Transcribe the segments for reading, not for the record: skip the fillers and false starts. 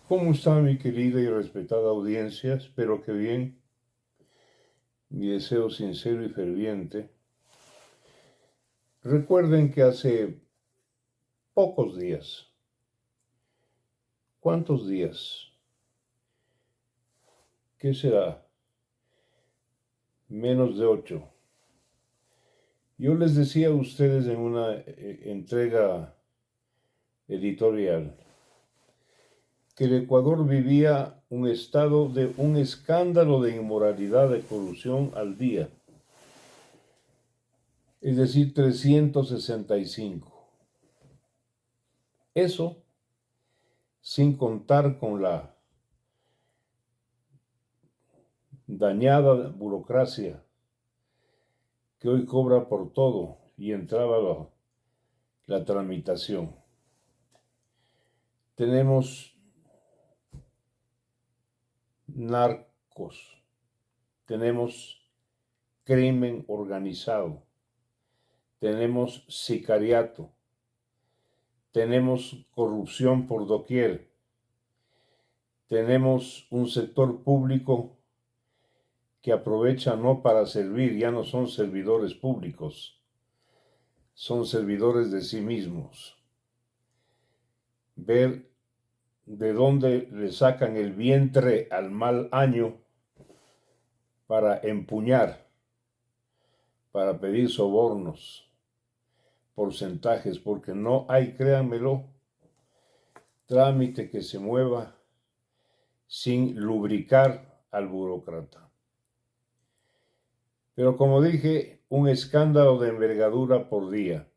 ¿Cómo está mi querida y respetada audiencia? Espero que bien. Mi deseo sincero y ferviente. Recuerden que hace pocos días, ¿cuántos días? ¿Qué será? Menos de 8. Yo les decía a ustedes en una entrega editorial que el Ecuador vivía un estado de un escándalo de inmoralidad, de corrupción al día. Es decir, 365. Eso sin contar con la dañada burocracia que hoy cobra por todo y entraba la tramitación. Tenemos narcos, tenemos crimen organizado, tenemos sicariato, tenemos corrupción por doquier, tenemos un sector público que aprovecha no para servir, ya no son servidores públicos, son servidores de sí mismos. Ver de dónde le sacan el vientre al mal año para empuñar, para pedir sobornos, porcentajes, porque no hay, créanmelo, trámite que se mueva sin lubricar al burócrata. Pero como dije, un escándalo de envergadura por día.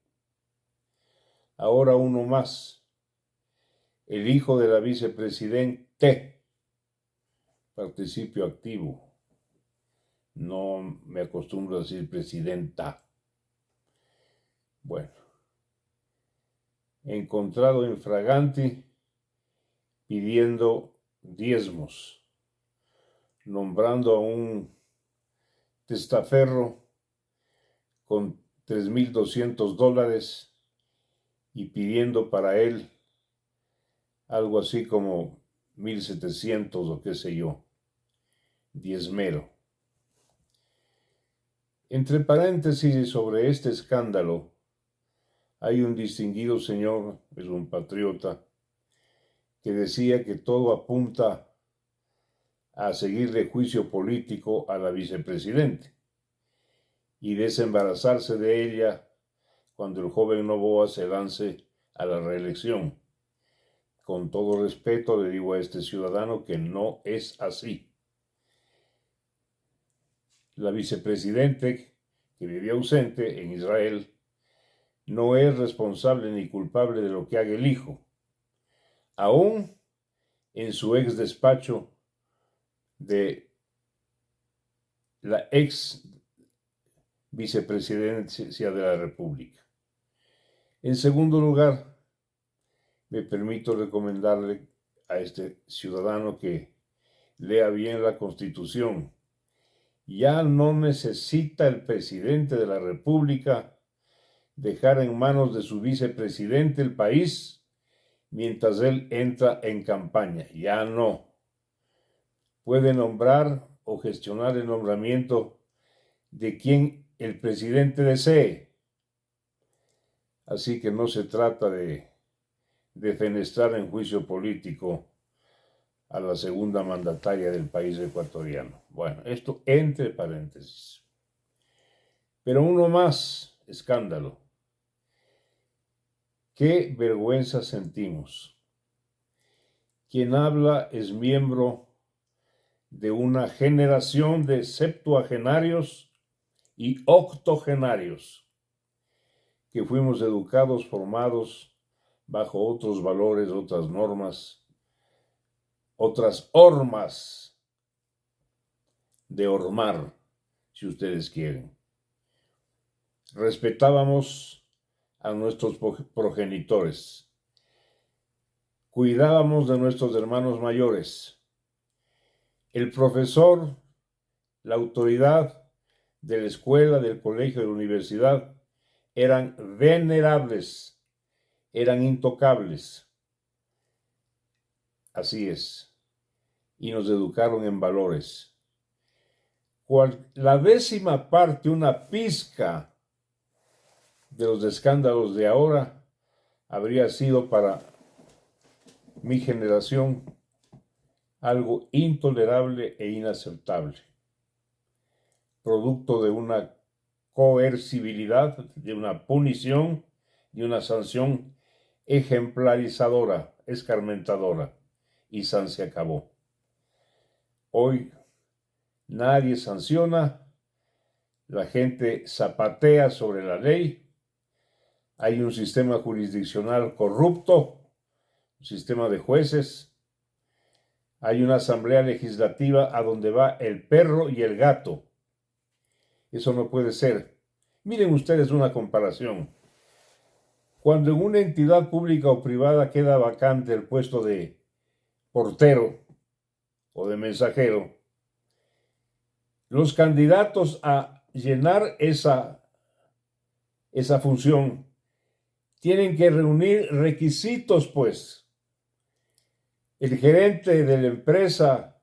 Ahora uno más. El hijo de la vicepresidente, participio activo. No me acostumbro a decir presidenta. Bueno, encontrado infraganti pidiendo diezmos, nombrando a un testaferro con $3,200 y pidiendo para él algo así como 1,700 o qué sé yo, diezmero. Entre paréntesis, sobre este escándalo, hay un distinguido señor, es un patriota, que decía que todo apunta a seguirle juicio político a la vicepresidente y desembarazarse de ella cuando el joven Noboa se lance a la reelección. Con todo respeto le digo a este ciudadano que no es así. La vicepresidente, que vivía ausente en Israel, no es responsable ni culpable de lo que haga el hijo. Aún en su ex despacho de la ex vicepresidencia de la República. En segundo lugar, me permito recomendarle a este ciudadano que lea bien la Constitución. Ya no necesita el presidente de la República dejar en manos de su vicepresidente el país mientras él entra en campaña. Ya no. Puede nombrar o gestionar el nombramiento de quien el presidente desee. Así que no se trata de defenestrar en juicio político a la segunda mandataria del país ecuatoriano. Bueno, esto entre paréntesis. Pero uno más, escándalo. Qué vergüenza sentimos. Quien habla es miembro de una generación de septuagenarios y octogenarios que fuimos educados, formados bajo otros valores, otras normas, otras hormas de hormar, si ustedes quieren. Respetábamos a nuestros progenitores, cuidábamos de nuestros hermanos mayores. El profesor, la autoridad de la escuela, del colegio, de la universidad, eran venerables, eran intocables. Así es. Y nos educaron en valores. La 10ª parte, una pizca de los escándalos de ahora, habría sido para mi generación algo intolerable e inaceptable, producto de una coercibilidad, de una punición y una sanción ejemplarizadora, escarmentadora, y se acabó. Hoy nadie sanciona, la gente zapatea sobre la ley, hay un sistema jurisdiccional corrupto, un sistema de jueces, hay una asamblea legislativa a donde va el perro y el gato. Eso no puede ser. Miren ustedes una comparación. Cuando en una entidad pública o privada queda vacante el puesto de portero o de mensajero, los candidatos a llenar esa función tienen que reunir requisitos, pues. El gerente de la empresa,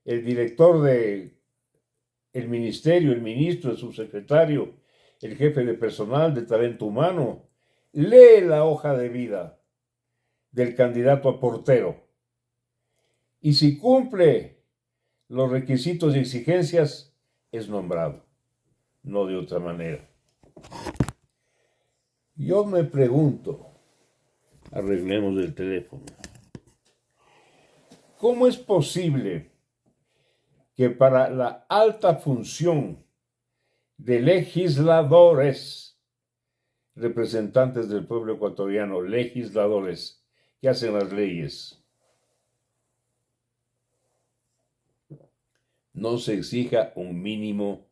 el director del ministerio, el ministro, el subsecretario, el jefe de personal, de talento humano, lee la hoja de vida del candidato a portero. Y si cumple los requisitos y exigencias, es nombrado, no de otra manera. Yo me pregunto, arreglemos el teléfono, ¿cómo es posible que para la alta función de legisladores, representantes del pueblo ecuatoriano, legisladores que hacen las leyes, no se exija un mínimo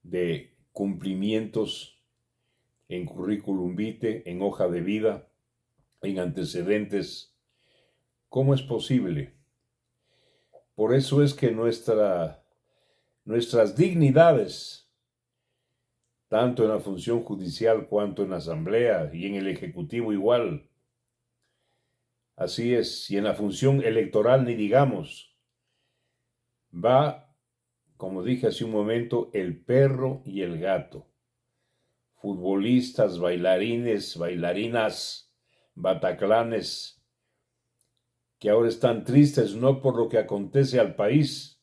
de cumplimientos en currículum vitae, en hoja de vida, en antecedentes? ¿Cómo es posible? Por eso es que nuestras dignidades, tanto en la función judicial cuanto en la asamblea y en el ejecutivo igual, así es, y en la función electoral ni digamos, va, como dije hace un momento, el perro y el gato. Futbolistas, bailarines, bailarinas, bataclanes, que ahora están tristes no por lo que acontece al país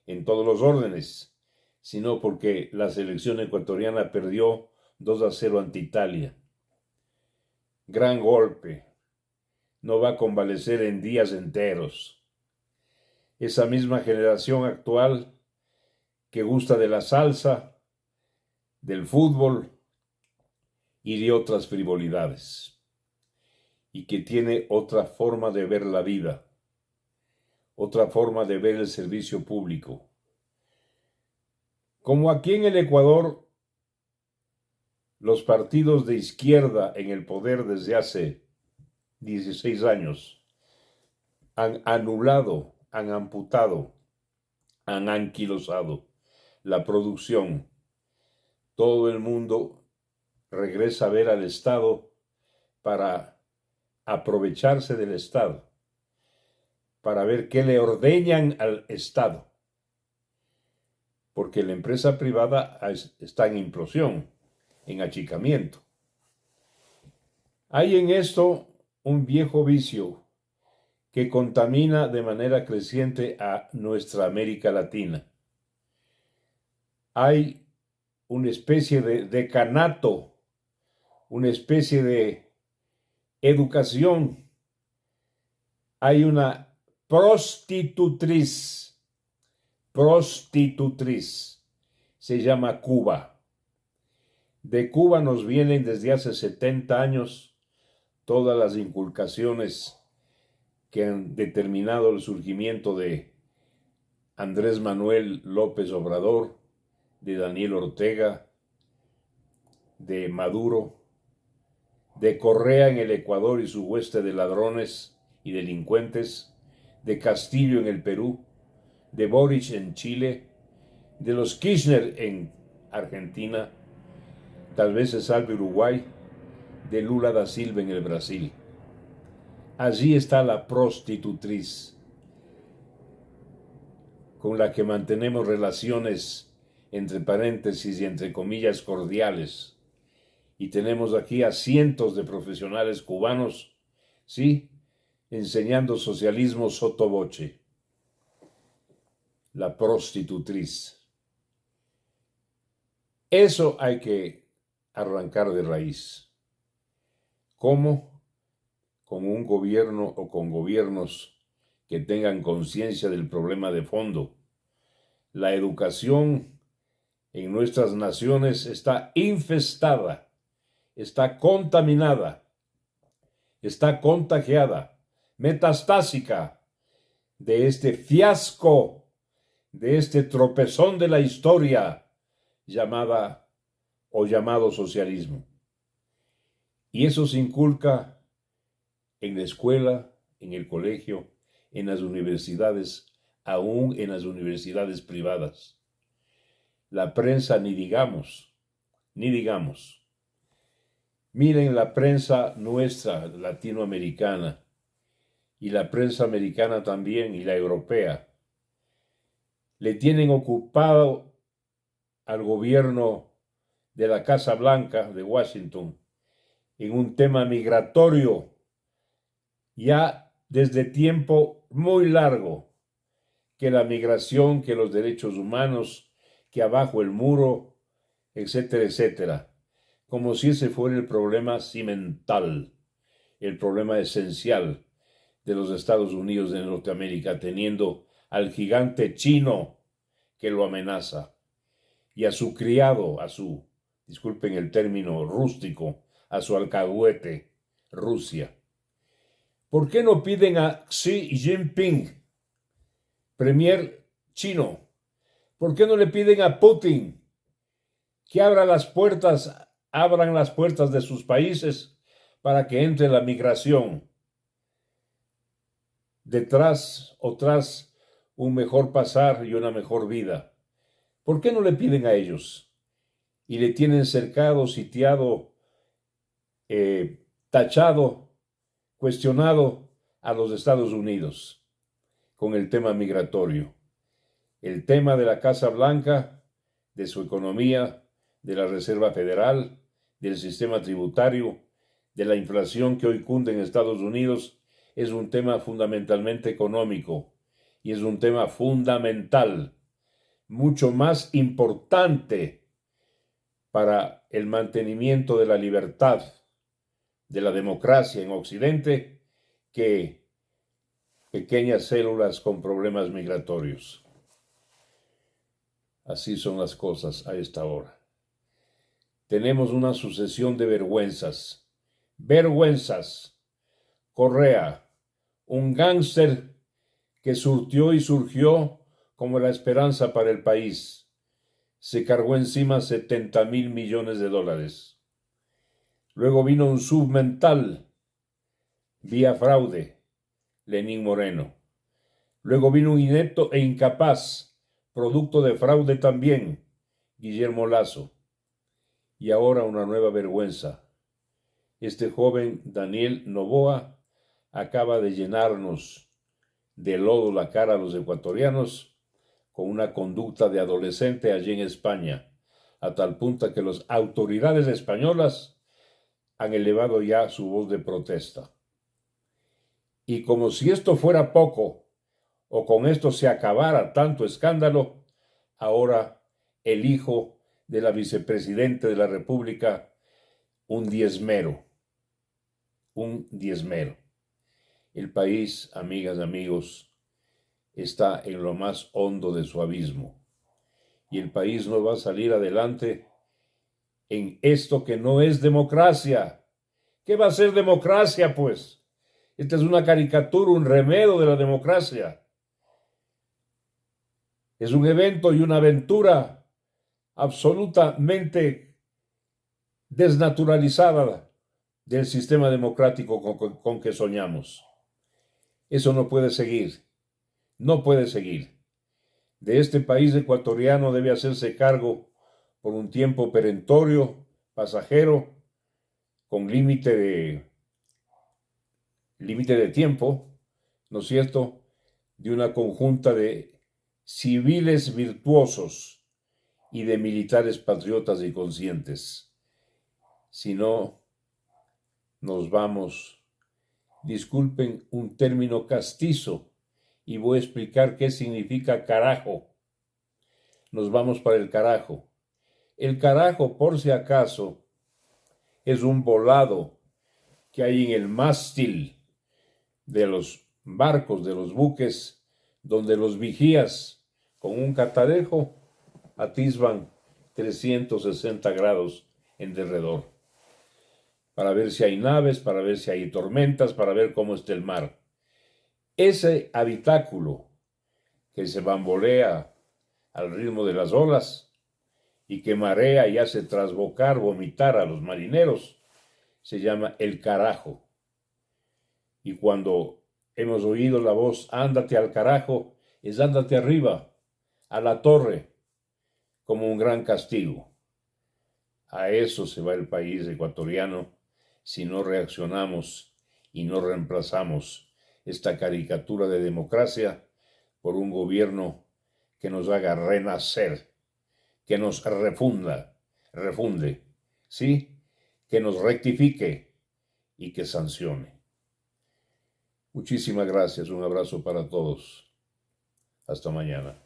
en todos los órdenes, sino porque la selección ecuatoriana perdió 2-0 ante Italia. Gran golpe. No va a convalecer en días enteros. Esa misma generación actual que gusta de la salsa, del fútbol y de otras frivolidades, y que tiene otra forma de ver la vida, otra forma de ver el servicio público. Como aquí en el Ecuador, los partidos de izquierda en el poder desde hace 16 años han anulado, han amputado, han anquilosado la producción. Todo el mundo regresa a ver al Estado para aprovecharse del Estado, para ver qué le ordeñan al Estado, porque la empresa privada está en implosión, en achicamiento. Hay en esto un viejo vicio que contamina de manera creciente a nuestra América Latina. Hay una especie de decanato, una especie de educación. Hay una prostitutriz, se llama Cuba. De Cuba nos vienen desde hace 70 años todas las inculcaciones que han determinado el surgimiento de Andrés Manuel López Obrador, de Daniel Ortega, de Maduro, de Correa en el Ecuador y su hueste de ladrones y delincuentes, de Castillo en el Perú, de Boric en Chile, de los Kirchner en Argentina, tal vez se salve Uruguay, de Lula da Silva en el Brasil. Allí está la prostitutriz con la que mantenemos relaciones entre paréntesis y entre comillas cordiales. Y tenemos aquí a cientos de profesionales cubanos, ¿sí?, enseñando socialismo sotto voce. La prostitutriz. Eso hay que arrancar de raíz. ¿Cómo? Con un gobierno o con gobiernos que tengan conciencia del problema de fondo. La educación en nuestras naciones está infestada, está contaminada, está contagiada, metastásica de este fiasco, de este tropezón de la historia llamada o llamado socialismo. Y eso se inculca en la escuela, en el colegio, en las universidades, aún en las universidades privadas. La prensa ni digamos. Miren la prensa nuestra, latinoamericana, y la prensa americana también, y la europea. Le tienen ocupado al gobierno de la Casa Blanca de Washington en un tema migratorio ya desde tiempo muy largo, que la migración, que los derechos humanos, que abajo el muro, etcétera, etcétera, como si ese fuera el problema cimental, el problema esencial de los Estados Unidos de Norteamérica, teniendo al gigante chino que lo amenaza y a su criado, disculpen el término rústico, a su alcahuete, Rusia. ¿Por qué no piden a Xi Jinping, premier chino? ¿Por qué no le piden a Putin que abran las puertas de sus países para que entre la migración detrás o tras un mejor pasar y una mejor vida? ¿Por qué no le piden a ellos? Y le tienen cercado, sitiado, tachado, cuestionado a los Estados Unidos con el tema migratorio. El tema de la Casa Blanca, de su economía, de la Reserva Federal, del sistema tributario, de la inflación que hoy cunde en Estados Unidos, es un tema fundamentalmente económico y es un tema fundamental, mucho más importante para el mantenimiento de la libertad, de la democracia en Occidente, que pequeñas células con problemas migratorios. Así son las cosas a esta hora. Tenemos una sucesión de vergüenzas. Vergüenzas. Correa, un gángster que surtió y surgió como la esperanza para el país, se cargó encima 70,000 millones de dólares. Luego vino un submental, vía fraude, Lenín Moreno. Luego vino un inepto e incapaz, producto de fraude también, Guillermo Lasso. Y ahora una nueva vergüenza. Este joven Daniel Noboa acaba de llenarnos de lodo la cara a los ecuatorianos con una conducta de adolescente allí en España, a tal punto que las autoridades españolas han elevado ya su voz de protesta. Y como si esto fuera poco, o con esto se acabara tanto escándalo, ahora el hijo de la vicepresidenta de la República, un diezmero. El país, amigas, amigos, está en lo más hondo de su abismo. Y el país no va a salir adelante en esto que no es democracia. ¿Qué va a ser democracia, pues? Esta es una caricatura, un remedo de la democracia. Es un evento y una aventura absolutamente desnaturalizada del sistema democrático con que soñamos. Eso no puede seguir. No puede seguir. De este país ecuatoriano debe hacerse cargo por un tiempo perentorio, pasajero, con límite límite de tiempo, ¿no es cierto?, de una conjunta de civiles virtuosos y de militares patriotas y conscientes. Si no, nos vamos, disculpen un término castizo, y voy a explicar qué significa carajo. Nos vamos para el carajo. El carajo, por si acaso, es un volado que hay en el mástil de los barcos, de los buques, donde los vigías con un catadejo atisban 360 grados en derredor, para ver si hay naves, para ver si hay tormentas, para ver cómo está el mar. Ese habitáculo que se bambolea al ritmo de las olas y que marea y hace trasbocar, vomitar a los marineros, se llama el carajo. Y cuando hemos oído la voz, ándate al carajo, es ándate arriba, a la torre, como un gran castigo. A eso se va el país ecuatoriano si no reaccionamos y no reemplazamos esta caricatura de democracia por un gobierno que nos haga renacer, que nos refunde, ¿sí? Que nos rectifique y que sancione. Muchísimas gracias, un abrazo para todos. Hasta mañana.